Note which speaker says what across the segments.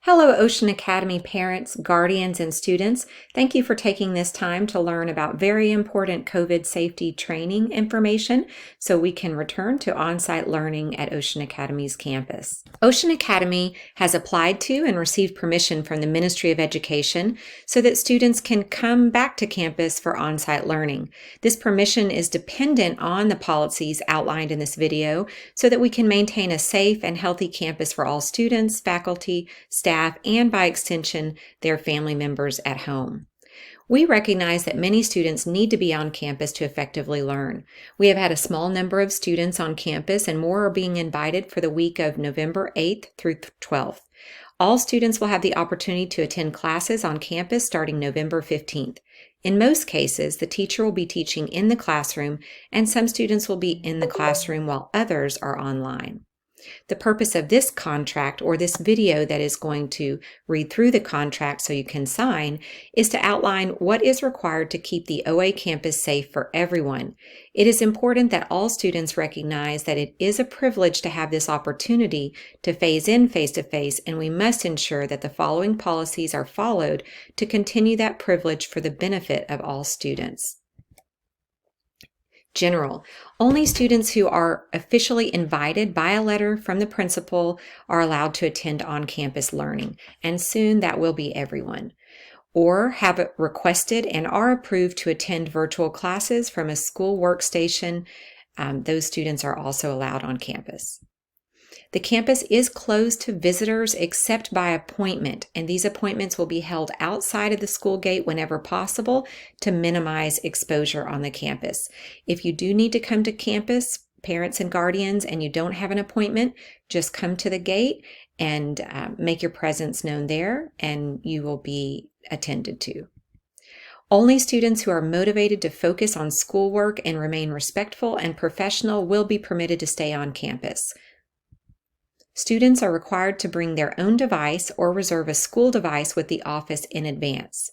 Speaker 1: Hello, Ocean Academy parents, guardians, and students. Thank you for taking this time to learn about very important COVID safety training information so we can return to on-site learning at Ocean Academy's campus. Ocean Academy has applied to and received permission from the Ministry of Education so that students can come back to campus for on-site learning. This permission is dependent on the policies outlined in this video so that we can maintain a safe and healthy campus for all students, faculty, staff, and by extension, their family members at home. We recognize that many students need to be on campus to effectively learn. We have had a small number of students on campus and more are being invited for the week of November 8th through 12th. All students will have the opportunity to attend classes on campus starting November 15th. In most cases, the teacher will be teaching in the classroom and some students will be in the classroom while others are online. The purpose of this contract, or this video that is going to read through the contract so you can sign, is to outline what is required to keep the OA campus safe for everyone. It is important that all students recognize that it is a privilege to have this opportunity to phase in face-to-face, and we must ensure that the following policies are followed to continue that privilege for the benefit of all students. General. Only students who are officially invited by a letter from the principal are allowed to attend on-campus learning, and soon that will be everyone. Or have requested and are approved to attend virtual classes from a school workstation. Those students are also allowed on campus. The campus is closed to visitors except by appointment, and these appointments will be held outside of the school gate whenever possible to minimize exposure on the campus. If you do need to come to campus, parents and guardians, and you don't have an appointment, just come to the gate and make your presence known there, and you will be attended to. Only students who are motivated to focus on schoolwork and remain respectful and professional will be permitted to stay on campus. Students are required to bring their own device or reserve a school device with the office in advance.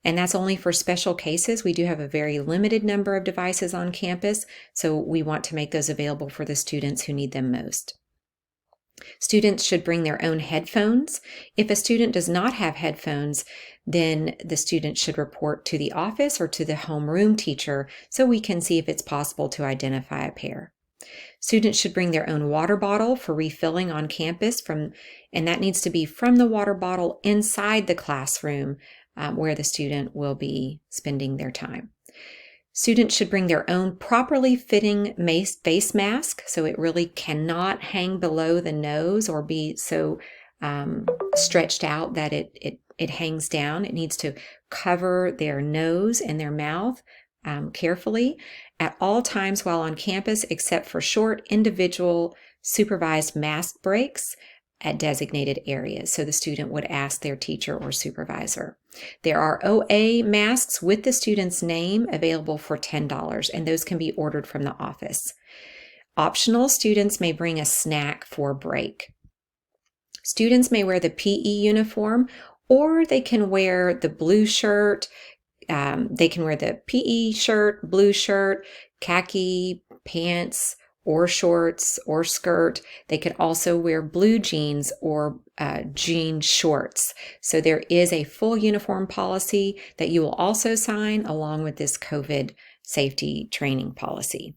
Speaker 1: And that's only for special cases. We do have a very limited number of devices on campus, so we want to make those available for the students who need them most. Students should bring their own headphones. If a student does not have headphones, then the student should report to the office or to the homeroom teacher so we can see if it's possible to identify a pair. Students should bring their own water bottle for refilling on campus, and that needs to be from the water bottle inside the classroom where the student will be spending their time. Students should bring their own properly fitting face mask, so it really cannot hang below the nose or be so stretched out that it hangs down. It needs to cover their nose and their mouth carefully at all times while on campus, except for short individual supervised mask breaks at designated areas. So the student would ask their teacher or supervisor. There are OA masks with the student's name available for $10, and those can be ordered from the office. Optional, students may bring a snack for break. Students may wear the PE uniform, or they can wear the blue shirt. They can wear the PE shirt, blue shirt, khaki pants, or shorts, or skirt. They could also wear blue jeans or jean shorts. So there is a full uniform policy that you will also sign along with this COVID safety training policy.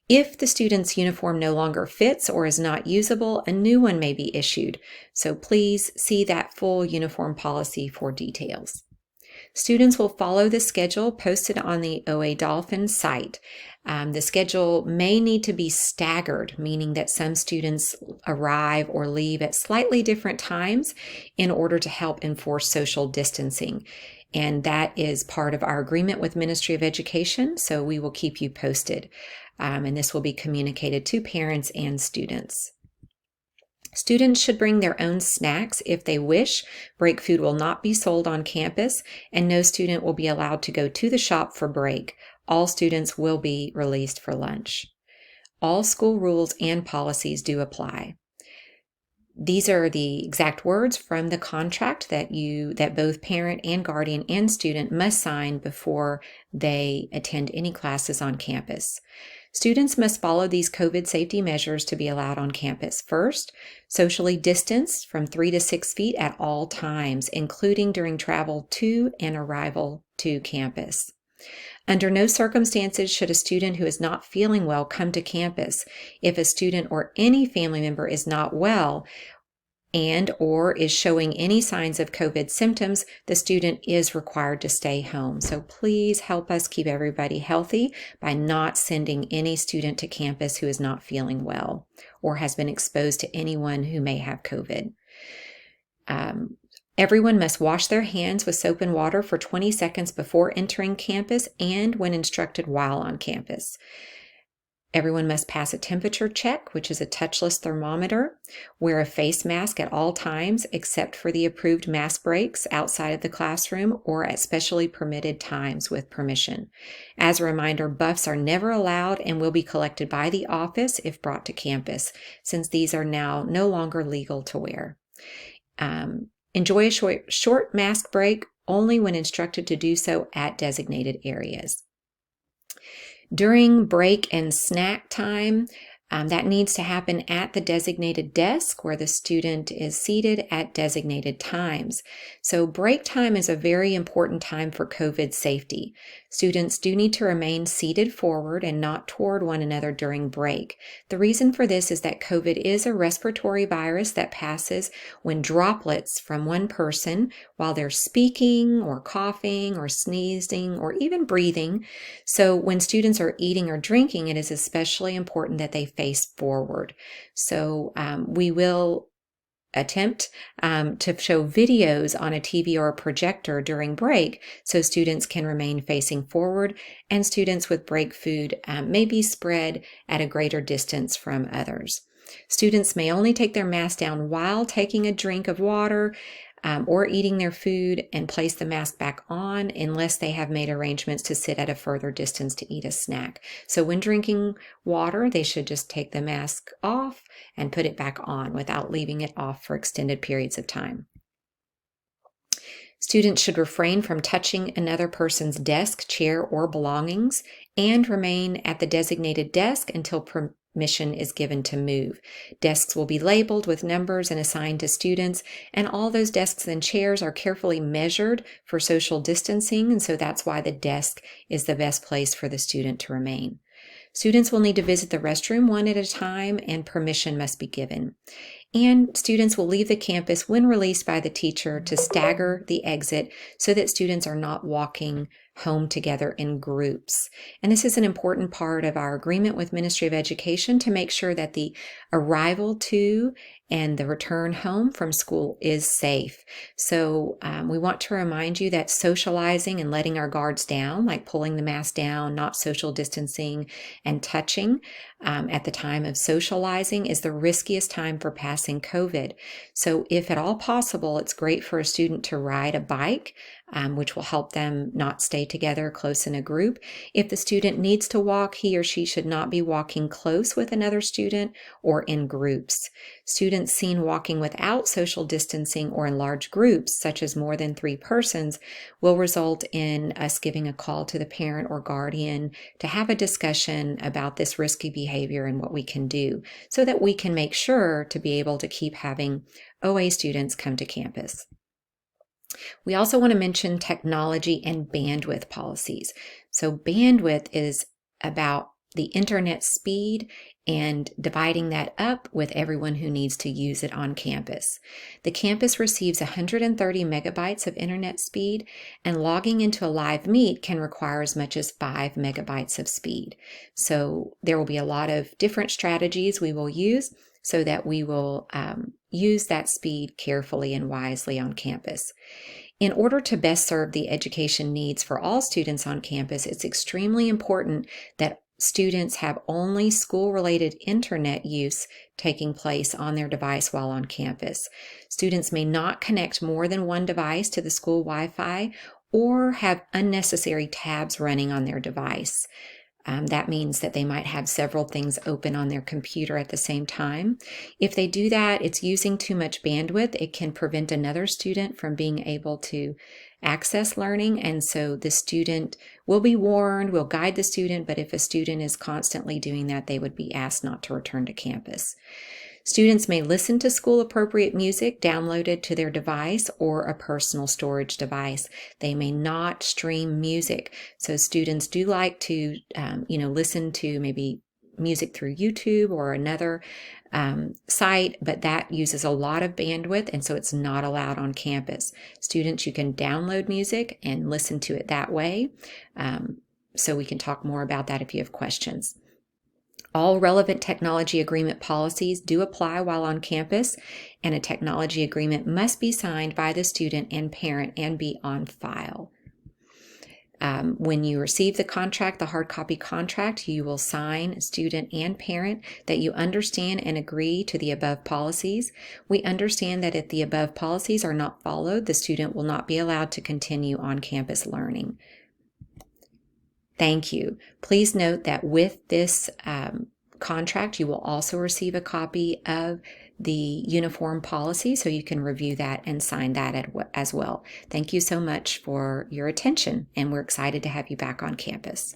Speaker 1: If the student's uniform no longer fits or is not usable, a new one may be issued. So please see that full uniform policy for details. Students will follow the schedule posted on the OA Dolphins Site. The schedule may need to be staggered, meaning that some students arrive or leave at slightly different times in order to help enforce social distancing. And that is part of our agreement with Ministry of Education, so we will keep you posted. And this will be communicated to parents and students. Students should bring their own snacks if they wish. Break food will not be sold on campus, and no student will be allowed to go to the shop for break. All students will be released for lunch. All school rules and policies do apply. These are the exact words from the contract that both parent and guardian and student must sign before they attend any classes on campus. Students must follow these COVID safety measures to be allowed on campus. First, socially distance from 3 to 6 feet at all times, including during travel to and arrival to campus. Under no circumstances should a student who is not feeling well come to campus. If a student or any family member is not well and or is showing any signs of COVID symptoms, the student is required to stay home. So please help us keep everybody healthy by not sending any student to campus who is not feeling well or has been exposed to anyone who may have COVID. Everyone must wash their hands with soap and water for 20 seconds before entering campus and when instructed while on campus. Everyone must pass a temperature check, which is a touchless thermometer. Wear a face mask at all times, except for the approved mask breaks outside of the classroom or at specially permitted times with permission. As a reminder, buffs are never allowed and will be collected by the office if brought to campus, since these are now no longer legal to wear. Enjoy a short mask break only when instructed to do so at designated areas. During break and snack time, that needs to happen at the designated desk where the student is seated at designated times. So break time is a very important time for COVID safety. Students do need to remain seated forward and not toward one another during break. The reason for this is that COVID is a respiratory virus that passes when droplets from one person while they're speaking or coughing or sneezing or even breathing. So when students are eating or drinking, it is especially important that they face forward. So we will attempt to show videos on a TV or a projector during break so students can remain facing forward, and students with break food may be spread at a greater distance from others. Students may only take their mask down while taking a drink of water or eating their food and place the mask back on unless they have made arrangements to sit at a further distance to eat a snack. So when drinking water, they should just take the mask off and put it back on without leaving it off for extended periods of time. Students should refrain from touching another person's desk, chair, or belongings and remain at the designated desk until permission is given to move. Desks will be labeled with numbers and assigned to students, and all those desks and chairs are carefully measured for social distancing, and so that's why the desk is the best place for the student to remain. Students will need to visit the restroom one at a time, and permission must be given. And students will leave the campus when released by the teacher to stagger the exit so that students are not walking home together in groups. And this is an important part of our agreement with Ministry of Education to make sure that the arrival to and the return home from school is safe. So we want to remind you that socializing and letting our guards down, like pulling the mask down, not social distancing, and touching at the time of socializing is the riskiest time for passing COVID. So if at all possible, it's great for a student to ride a bike, which will help them not stay together close in a group. If the student needs to walk, he or she should not be walking close with another student or in groups. Students seen walking without social distancing or in large groups, such as more than 3 persons, will result in us giving a call to the parent or guardian to have a discussion about this risky behavior and what we can do so that we can make sure to be able to keep having OA students come to campus. We also want to mention technology and bandwidth policies. So bandwidth is about the internet speed and dividing that up with everyone who needs to use it on campus. The campus receives 130 megabytes of internet speed, and logging into a live meet can require as much as 5 megabytes of speed. So there will be a lot of different strategies we will use so that we will use that speed carefully and wisely on campus. In order to best serve the education needs for all students on campus, it's extremely important that students have only school-related internet use taking place on their device while on campus. Students may not connect more than one device to the school Wi-Fi or have unnecessary tabs running on their device. That means that they might have several things open on their computer at the same time. If they do that, it's using too much bandwidth. It can prevent another student from being able to access learning, and so the student will be warned, we'll guide the student, but if a student is constantly doing that, they would be asked not to return to campus. Students may listen to school-appropriate music downloaded to their device or a personal storage device. They may not stream music. So students do like to, listen to maybe music through YouTube or another site, but that uses a lot of bandwidth, and so it's not allowed on campus. Students, you can download music and listen to it that way. So we can talk more about that if you have questions. All relevant technology agreement policies do apply while on campus, and a technology agreement must be signed by the student and parent and be on file. When you receive the contract, the hard copy contract, you will sign, student and parent, that you understand and agree to the above policies. We understand that if the above policies are not followed, the student will not be allowed to continue on-campus learning. Thank you. Please note that with this contract, you will also receive a copy of the uniform policy, so you can review that and sign that as well. Thank you so much for your attention, and we're excited to have you back on campus.